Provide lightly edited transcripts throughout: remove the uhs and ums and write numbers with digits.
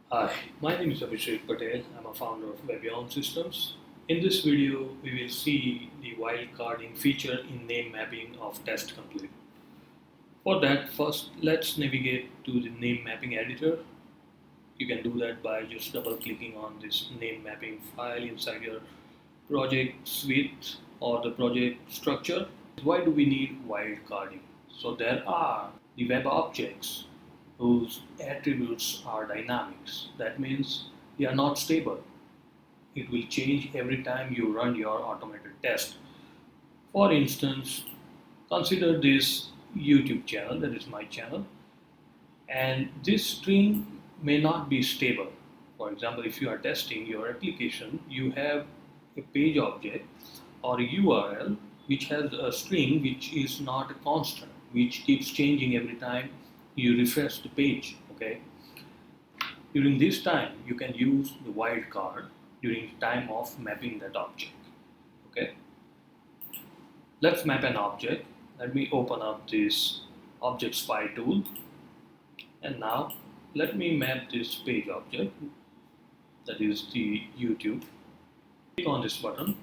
Hi, my name is Abhishek Patel. I'm a founder of Webyawn Systems. In this video, we will see the wildcarding feature in name mapping of TestComplete. For that, first let's navigate to the name mapping editor. You can do that by just double clicking on this name mapping file inside your project suite or the project structure. Why do we need wildcarding? So there are the web objects whose attributes are dynamics. That means they are not stable. It will change every time you run your automated test. For instance, consider this YouTube channel, that is my channel, and this string may not be stable. For example, if you are testing your application, you have a page object or a URL which has a string which is not a constant, which keeps changing every time you refresh the page. Okay. During this time, you can use the wildcard during the time of mapping that object. Okay. Let's map an object. Let me open up this object spy tool, and now let me map this page object, that is the YouTube. Click on this button.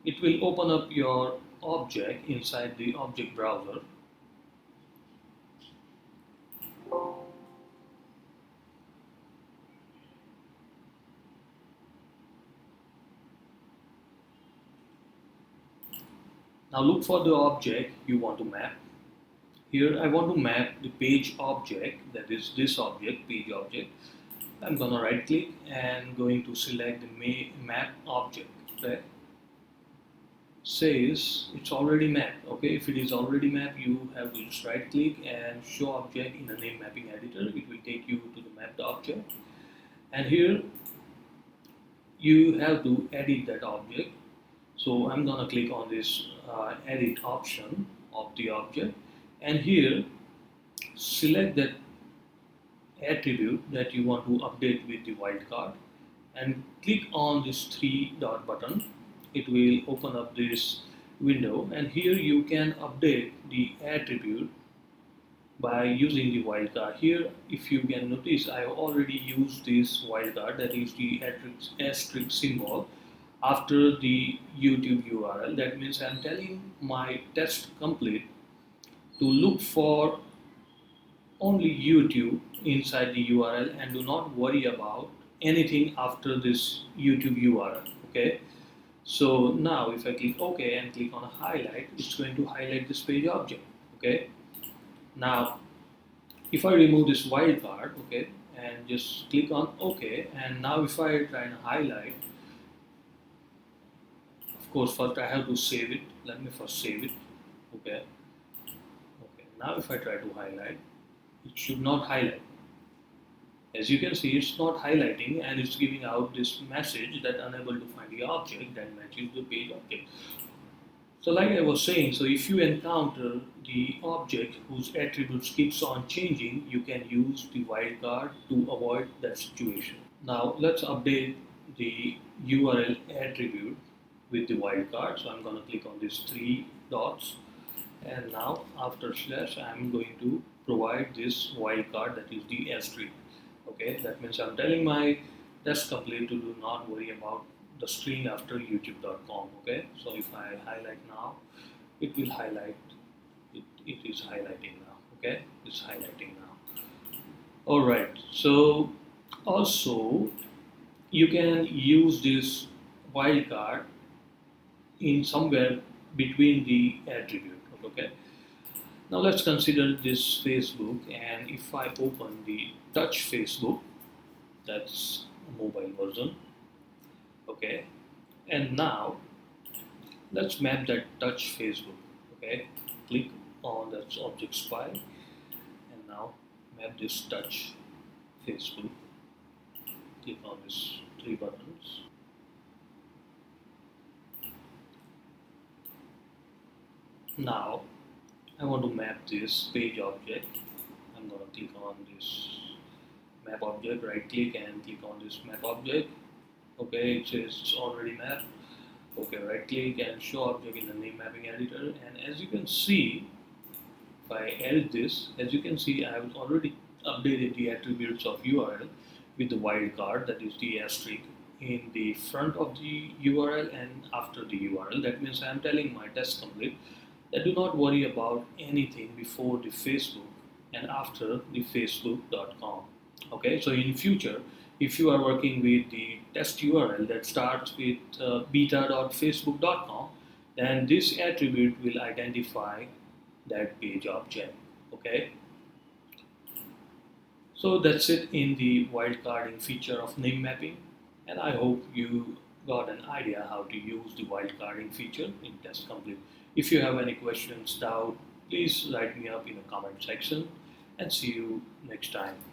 It will open up your object inside the object browser. Now look for the object you want to map. Here I want to map the page object, that is this object, page object. I'm gonna right click and going to select the map object. Okay. Says it's already mapped. Okay, if it is already mapped, you have to just right click and show object in the name mapping editor. It will take you to the mapped object, and here you have to edit that object. So I'm gonna click on this edit option of the object, and here select that attribute that you want to update with the wildcard, and click on this three dot button. It will open up this window, and here you can update the attribute by using the wildcard. Here, if you can notice, I have already used this wildcard, that is the asterisk symbol after the YouTube URL. That means I'm telling my TestComplete to look for only YouTube inside the URL and do not worry about anything after this YouTube URL. Okay. So now if I click OK and click on a highlight, it's going to highlight this page object. Okay. Now if I remove this wildcard, okay, and just click on OK, and now if I try and highlight, of course first I have to save it. Let me first save it. Okay. Okay. Now if I try to highlight, it should not highlight. As you can see, it's not highlighting and it's giving out this message that unable to find the object that matches the page object. So like I was saying, so if you encounter the object whose attributes keeps on changing, you can use the wildcard to avoid that situation. Now let's update the URL attribute with the wildcard. So I'm going to click on these three dots, and now after slash I'm going to provide this wildcard, that is the asterisk. Okay, that means I'm telling my TestComplete to do not worry about the string after youtube.com. Okay, so if I highlight now, it will highlight. It is highlighting now. Okay, it's highlighting now. All right. So also you can use this wildcard in somewhere between the attribute. Okay. Now let's consider this Facebook, and if I open the touch Facebook, that's a mobile version. Okay, and now let's map that touch Facebook. Okay, click on that object spy, and now map this touch Facebook. Click on these three buttons. Now I want to map this page object. I'm going to click on this map object, right click and click on this map object. Okay, it says it's already mapped. Okay, right click and show object in the name mapping editor, and as you can see, if I edit this, as you can see I have already updated the attributes of URL with the wildcard, that is the asterisk, in the front of the URL and after the URL. That means I am telling my test complete that do not worry about anything before the Facebook and after the facebook.com. Okay, so in future, if you are working with the test URL that starts with beta.facebook.com, then this attribute will identify that page object. Okay, so that's it in the wildcarding feature of name mapping, and I hope you got an idea how to use the wildcarding feature in TestComplete. If you have any questions, doubt, please write me up in the comment section, and see you next time.